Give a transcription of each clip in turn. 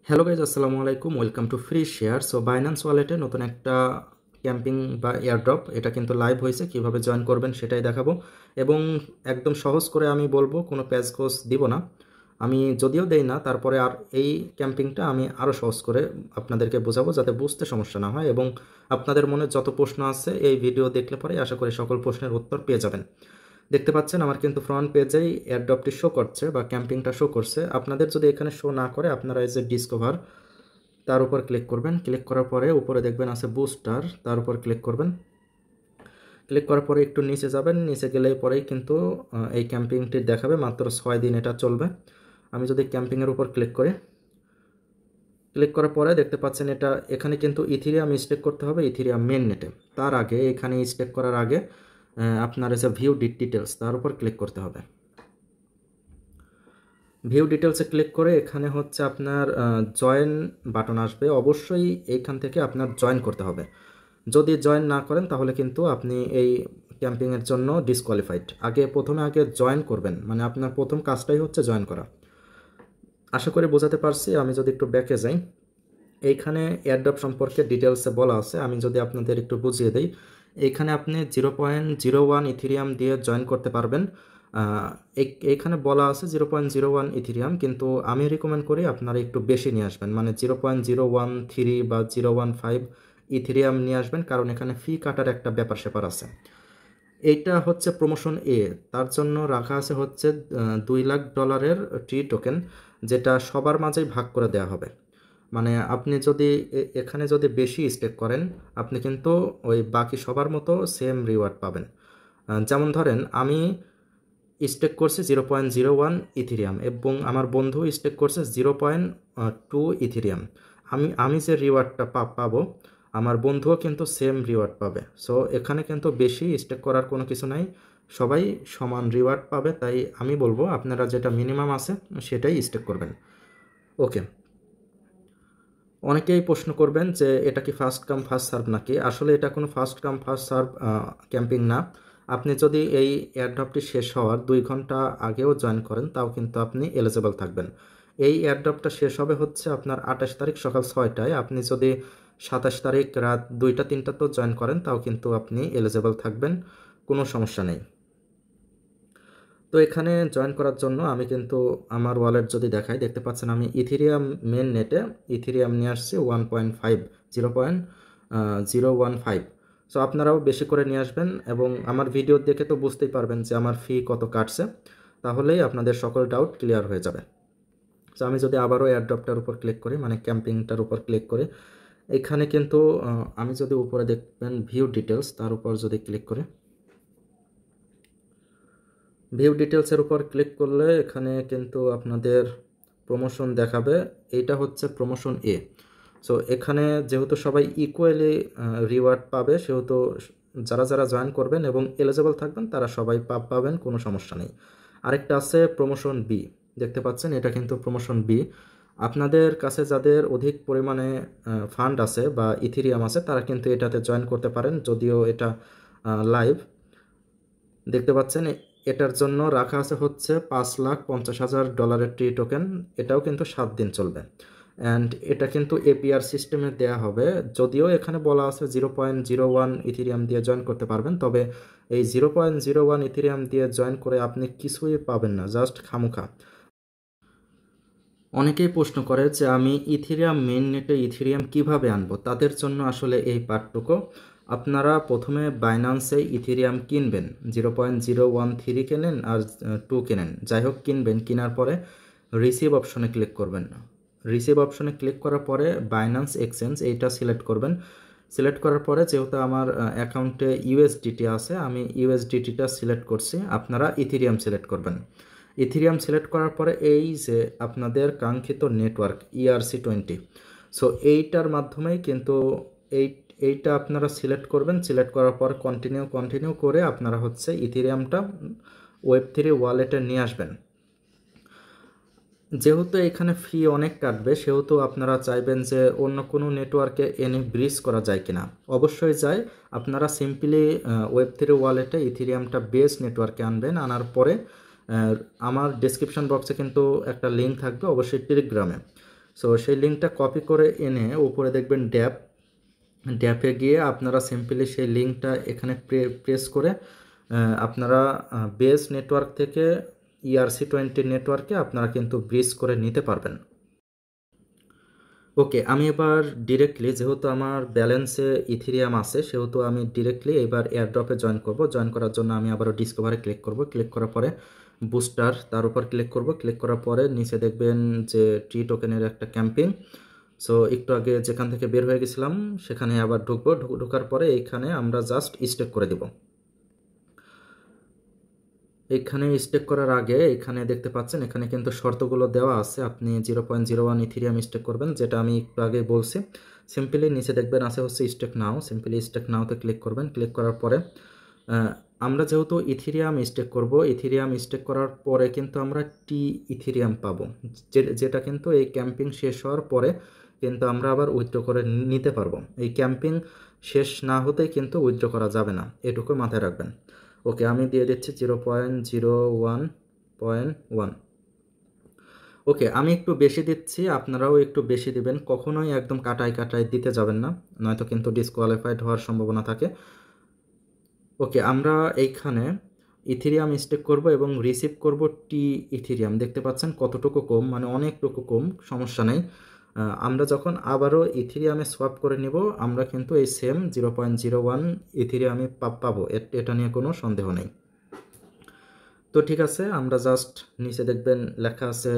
Hello guys, আসসালামু আলাইকুম। Welcome to free share. So Binance ওয়ালেটে নতুন একটা ক্যাম্পিং বা এয়ারড্রপ এটা কিন্তু লাইভ হয়েছে। কিভাবে জয়েন করবেন সেটাই দেখাবো এবং একদম সহজ করে আমি বলবো, কোনো প্যাচ কোর্স দিব না। আমি যদিও দেই না, তারপরে আর এই ক্যাম্পিংটা আমি আরও সহজ করে আপনাদেরকে বোঝাবো যাতে বুঝতে সমস্যা না হয় এবং আপনাদের মনে যত প্রশ্ন আছে এই ভিডিও দেখলে পরে আশা করি সকল প্রশ্নের উত্তর পেয়ে যাবেন। দেখতে পাচ্ছেন আমার কিন্তু ফ্রন্ট পেজেই এয়ারড্রপটি শো করছে বা ক্যাম্পিংটা শো করছে। আপনাদের যদি এখানে শো না করে আপনারা এই যে ডিসকভার তার উপর ক্লিক করবেন। ক্লিক করার পরে উপরে দেখবেন আছে বুস্টার, তার উপর ক্লিক করবেন। ক্লিক করার পরে একটু নিচে যাবেন, নিচে গেলে পরেই কিন্তু এই ক্যাম্পিংটি দেখাবে। মাত্র 6 দিন এটা চলবে। আমি যদি ক্যাম্পিংয়ের উপর ক্লিক করি, ক্লিক করার পরে দেখতে পাচ্ছেন এটা এখানে কিন্তু ইথিরিয়াম স্টেক করতে হবে, ইথিরিয়াম মেন নেটে। তার আগে এখানে স্টেক করার আগে আপনার এসে ভিউ ডিটেলস তার উপর ক্লিক করতে হবে। ভিউ ডিটেলসে ক্লিক করে এখানে হচ্ছে আপনার জয়েন বাটন আসবে। অবশ্যই এইখান থেকে আপনার জয়েন করতে হবে। যদি জয়েন না করেন তাহলে কিন্তু আপনি এই ক্যাম্পিংয়ের জন্য ডিসকোয়ালিফাইড। প্রথমে জয়েন করবেন, মানে আপনার প্রথম কাজটাই হচ্ছে জয়েন করা। আশা করি বোঝাতে পারছি। আমি যদি একটু ব্যাকে যাই, এইখানে এয়ারড্রপ সম্পর্কে ডিটেলসে বলা আছে। আমি যদি আপনাদের একটু বুঝিয়ে দিই, এইখানে আপনি 0.01 ইথিরিয়াম দিয়ে জয়েন করতে পারবেন। এইখানে বলা আছে 0.01 ইথিরিয়াম, কিন্তু আমি রিকমেন্ড করি আপনারা একটু বেশি নিয়ে আসবেন, মানে 0.013 বা 0.15 ইথিরিয়াম নিয়ে আসবেন, কারণ এখানে ফি কাটার একটা ব্যাপার স্যাপার আছে। এইটা হচ্ছে প্রমোশন এ, তার জন্য রাখা আছে হচ্ছে $2 লাখ ট্রি টোকেন, যেটা সবার মাঝেই ভাগ করে দেওয়া হবে। মানে আপনি যদি এখানে যদি বেশি স্টেক করেন আপনি কিন্তু ওই বাকি সবার মতো সেম রিওয়ার্ড পাবেন। যেমন ধরেন আমি স্টেক করছি 0.01 ইথিরিয়াম এবং আমার বন্ধু স্টেক করছে 0.2 ইথিরিয়াম। আমি যে রিওয়ার্ডটা পাবো আমার বন্ধুও কিন্তু সেম রিওয়ার্ড পাবে। সো এখানে কিন্তু বেশি স্টেক করার কোনো কিছু নাই, সবাই সমান রিওয়ার্ড পাবে। তাই আমি বলবো আপনারা যেটা মিনিমাম আছে সেটাই স্টেক করবেন। ওকে, অনেকেই প্রশ্ন করবেন যে এটা কি ফার্স্ট কাম ফার্স্ট সার্ভ নাকি। আসলে এটা কোনো first come first serve camping না। আপনি যদি এই এয়ারড্রপটি শেষ হওয়ার 2 ঘন্টা আগেও জয়েন করেন তাও কিন্তু আপনি এলিজেবল থাকবেন। এই এয়ারড্রপটা শেষ হবে হচ্ছে আপনার 28 তারিখ সকাল 6টায়। আপনি যদি 27 তারিখ রাত 2টা-3টাতেও জয়েন করেন তাও কিন্তু আপনি এলিজেবল থাকবেন, কোনো সমস্যা নেই। তো এখানে জয়েন করার জন্য আমি কিন্তু আমার ওয়ালেট যদি দেখাই, দেখতে পাচ্ছেন আমি ইথিরিয়াম মেন নেটে ইথিরিয়াম নিয়ে আসছি 1.5 0.015। সো আপনারাও বেশি করে নিয়ে আসবেন এবং আমার ভিডিও দেখে তো বুঝতেই পারবেন যে আমার ফি কত কাটছে, তাহলেই আপনাদের সকল ডাউট ক্লিয়ার হয়ে যাবে। সো আমি যদি আবারও এয়ারড্রপটার উপর ক্লিক করি, মানে ক্যাম্পিংটার উপর ক্লিক করি, এখানে কিন্তু আমি যদি উপরে দেখবেন ভিউ ডিটেলস, তার উপর যদি ক্লিক করি, ভিউ ডিটেলসের উপর ক্লিক করলে এখানে কিন্তু আপনাদের প্রমোশন দেখাবে। এইটা হচ্ছে প্রমোশন এ। সো এখানে যেহেতু সবাই ইকুয়ালি রিওয়ার্ড পাবে, সেহেতু যারা যারা জয়েন করবেন এবং এলিজেবল থাকবেন তারা সবাই পাবেন, কোনো সমস্যা নেই। আরেকটা আছে প্রমোশন বি, দেখতে পাচ্ছেন এটা কিন্তু প্রমোশন বি। আপনাদের কাছে যাদের অধিক পরিমাণে ফান্ড আছে বা ইথিরিয়াম আছে তারা কিন্তু এটাতে জয়েন করতে পারেন, যদিও এটা লাইভ। দেখতে পাচ্ছেন এটার জন্য রাখা আছে হচ্ছে $5,50,000 ট্রি টোকেন। এটাও কিন্তু 7 দিন চলবে অ্যান্ড এটা কিন্তু এপিআর সিস্টেমে দেয়া হবে। যদিও এখানে বলা আছে 0.01 ইথিরিয়াম দিয়ে জয়েন করতে পারবেন, তবে এই 0.01 ইথিরিয়াম দিয়ে জয়েন করে আপনি কিছুই পাবেন না, জাস্ট খামুখা। অনেকেই প্রশ্ন করে যে আমি ইথিরিয়াম মেইন নেটে ইথিরিয়াম কিভাবে আনবো। তাদের জন্য আসলে এই পার্টটুকু। আপনারা প্রথমে বাইন্যান্সে ইথিরিয়াম কিনবেন, 0.013 কেনেন আর 2 কেনেন, যাই হোক কিনবেন। কেনার পরে রিসিভ অপশনে ক্লিক করবেন। রিসিভ অপশনে ক্লিক করার পরে বাইন্যান্স এক্সচেঞ্জ এইটা সিলেক্ট করবেন। সিলেক্ট করার পরে যেহেতু আমার অ্যাকাউন্টে ইউএসডিটি আছে, আমি ইউএসডিটিটা সিলেক্ট করছি, আপনারা ইথিরিয়াম সিলেক্ট করবেন। ইথিরিয়াম সিলেক্ট করার পরে এই যে আপনাদের কাঙ্ক্ষিত নেটওয়ার্ক ERC20, সো এইটার মাধ্যমেই কিন্তু এইটা আপনারা সিলেক্ট করবেন। সিলেক্ট করার পর কন্টিনিউ করে আপনারা হচ্ছে ইথিরিয়ামটা ওয়েব3 ওয়ালেটে নিয়ে আসবেন। যেহেতু এখানে ফি অনেক কাটবে, সেহেতু আপনারা চাইবেন যে অন্য কোনো নেটওয়ার্কে এনে ব্রিজ করা যায় কিনা। অবশ্যই যায়। আপনারা সিম্পলি ওয়েব3 ওয়ালেটে ইথিরিয়ামটা বেস নেটওয়ার্কে আনবেন। আনার পরে আমার ডেসক্রিপশন বক্সে কিন্তু একটা লিঙ্ক থাকবে অবশ্যই টেলিগ্রামে, সো সেই লিঙ্কটা কপি করে এনে উপরে দেখবেন ড্যাপে গিয়ে আপনারা সিম্পলি সেই লিঙ্কটা এখানে প্রেস করে আপনারা বেস নেটওয়ার্ক থেকে ERC20 নেটওয়ার্কে আপনারা কিন্তু ব্রিজ করে নিতে পারবেন। ওকে, আমি এবার ডিরেক্টলি, যেহেতু আমার ব্যালেন্সে ইথেরিয়াম আছে, সেহেতু আমি ডিরেক্টলি এবার এয়ারড্রপে জয়েন করব। জয়েন করার জন্য আমি আবারও ডিসকভারে ক্লিক করব। ক্লিক করার পরে বুস্টার, তার উপর ক্লিক করব। ক্লিক করার পরে নিচে দেখবেন যে টি টোকেনের একটা ক্যাম্পিং। সো একটু আগে যেখান থেকে বের হয়ে গেছিলাম সেখানে আবার ঢুকবো। ঢোকার পরে এইখানে আমরা জাস্ট স্টেক করে দেব। এখানে স্টেক করার আগে এখানে দেখতে পাচ্ছেন এখানে কিন্তু শর্তগুলো দেওয়া আছে। আপনি 0.01 ইথেরিয়াম স্টেক করবেন, যেটা আমি একটু আগে বলছি। সিম্পলি নিচে দেখবেন আছে হচ্ছে স্টেক নাও। সিম্পলি স্টেক নাওতে ক্লিক করবেন। ক্লিক করার পরে আমরা যেহেতু ইথেরিয়াম স্টেক করব, ইথেরিয়াম স্টেক করার পরে কিন্তু আমরা টি ইথেরিয়াম পাবো, যেটা কিন্তু এই ক্যাম্পিং শেষ হওয়ার পরে কিন্তু আমরা আবার উইথড্র করে নিতে পারবো। এই ক্যাম্পিং শেষ না হতেই কিন্তু উইথড্র করা যাবে না, এটুকু মাথায় রাখবেন। ওকে, আমি দিয়ে দিচ্ছি 0.01.1। ওকে, আমি একটু বেশি দিচ্ছি, আপনারাও একটু বেশি দিবেন। কখনোই একদম কাটায় কাটায় দিতে যাবেন না, নয়তো কিন্তু ডিসকোয়ালিফাইড হওয়ার সম্ভাবনা থাকে। ওকে, আমরা এইখানে ইথেরিয়াম স্টেক করব এবং রিসিভ করব টি ইথেরিয়াম। দেখতে পাচ্ছেন কতটুকু কম, মানে অনেকটুকু কম, সমস্যা নেই। আমরা যখন আবারও ইথেরিয়ামে সোয়াপ করে নিব আমরা কিন্তু এই সেম 0.01 ইথেরিয়ামে পাবো, এটা নিয়ে কোনো সন্দেহ নেই। তো ঠিক আছে, আমরা জাস্ট নিচে দেখবেন লেখা আছে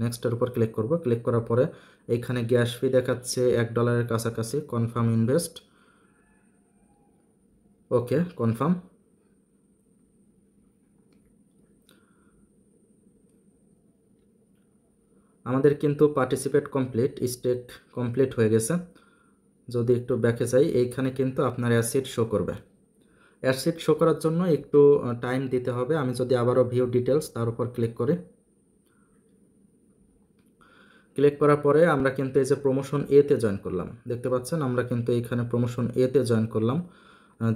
নেক্সটের উপর ক্লিক করব। ক্লিক করার পরে এইখানে গ্যাস ফি দেখাচ্ছে $1 কাছাকাছি। Confirm invest. Okay, confirm. আমাদের কিন্তু পার্টিসিপেট কমপ্লিট, স্টেক কমপ্লিট হয়ে গেছে। যদি একটু ব্যাকে যাই, এইখানে কিন্তু আপনার অ্যাসিড শো করবে। অ্যাসিড শো করার জন্য একটু টাইম দিতে হবে। আমি যদি আবারও ভিউ ডিটেলস তার উপর ক্লিক করি, ক্লিক করার পরে আমরা কিন্তু এই যে প্রমোশন এতে জয়েন করলাম, দেখতে পাচ্ছেন আমরা কিন্তু এইখানে প্রমোশন এতে জয়েন করলাম,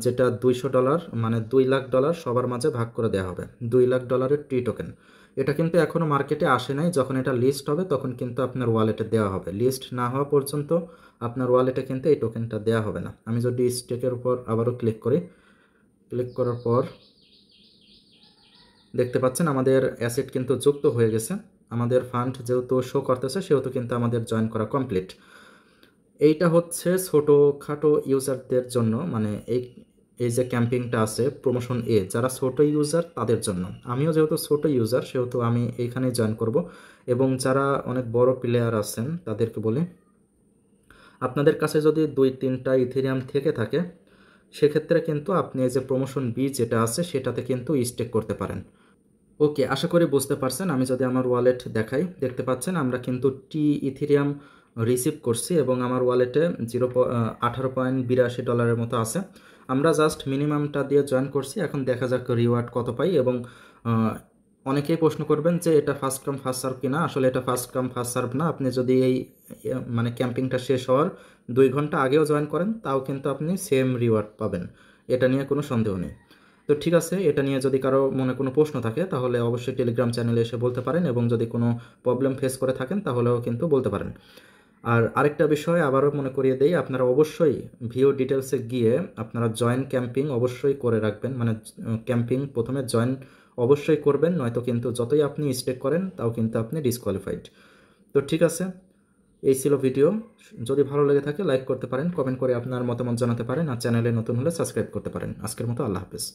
যেটা $200, মানে $2,00,000 সবার মাঝে ভাগ করে দেওয়া হবে। $2,00,000 টি টোকেন। এটা কিন্তু এখনও মার্কেটে আসে নাই, যখন এটা লিস্ট হবে তখন কিন্তু আপনার ওয়ালেটে দেওয়া হবে। লিস্ট না হওয়া পর্যন্ত আপনার ওয়ালেটে কিন্তু এই টোকেনটা দেওয়া হবে না। আমি যদি স্টেকের উপর আবারও ক্লিক করি, ক্লিক করার পর দেখতে পাচ্ছেন আমাদের অ্যাসেট কিন্তু যুক্ত হয়ে গেছে। আমাদের ফান্ড যেহেতু শো করতেছে সেহেতু কিন্তু আমাদের জয়েন করা কমপ্লিট। এইটা হচ্ছে ছোটোখাটো ইউজারদের জন্য, মানে এই যে ক্যাম্পিংটা আছে প্রমোশন এ, যারা ছোটো ইউজার তাদের জন্য। আমিও যেহেতু ছোটো ইউজার সেহেতু আমি এইখানে জয়েন করব। এবং যারা অনেক বড় প্লেয়ার আছেন তাদেরকে বলি, আপনাদের কাছে যদি 2-3টা ইথেরিয়াম থেকে থাকে সেক্ষেত্রে কিন্তু আপনি এই যে প্রমোশন বি যেটা আছে সেটাতে কিন্তু স্টেক করতে পারেন। ওকে, আশা করি বুঝতে পারছেন। আমি যদি আমার ওয়ালেট দেখাই, দেখতে পাচ্ছেন আমরা কিন্তু টি ইথেরিয়াম রিসিভ করছি এবং আমার ওয়ালেটে $18.82 মতো আছে। আমরা জাস্ট মিনিমামটা দিয়ে জয়েন করছি। এখন দেখা যাক রিওয়ার্ড কত পাই। এবং অনেকেই প্রশ্ন করবেন যে এটা ফার্স্ট কাম ফার্স্ট সার্ভ কিনা। আসলে এটা ফার্স্ট কাম ফার্স্ট সার্ভ না। আপনি যদি এই মানে ক্যাম্পিংটা শেষ হওয়ার 2 ঘন্টা আগেও জয়েন করেন তাও কিন্তু আপনি সেম রিওয়ার্ড পাবেন, এটা নিয়ে কোনো সন্দেহ নেই। তো ঠিক আছে, এটা নিয়ে যদি কারো মনে কোনো প্রশ্ন থাকে তাহলে অবশ্যই টেলিগ্রাম চ্যানেলে এসে বলতে পারেন, এবং যদি কোনো প্রবলেম ফেস করে থাকেন তাহলেও কিন্তু বলতে পারেন। আর আরেকটা বিষয় আবারও মনে করিয়ে দেই, আপনারা অবশ্যই ভিও ডিটেলসে গিয়ে আপনারা জয়েন ক্যাম্পিং অবশ্যই করে রাখবেন। মানে ক্যাম্পিং প্রথমে জয়েন অবশ্যই করবেন, নয়তো কিন্তু যতই আপনি স্টেক করেন তাও কিন্তু আপনি ডিসকোয়ালিফাইড। তো ঠিক আছে, এই ছিল ভিডিও। যদি ভালো লেগে থাকে লাইক করতে পারেন, কমেন্ট করে আপনার মতামত জানাতে পারেন, আর চ্যানেলে নতুন হলে সাবস্ক্রাইব করতে পারেন। আজকের মতো আল্লাহ হাফেজ।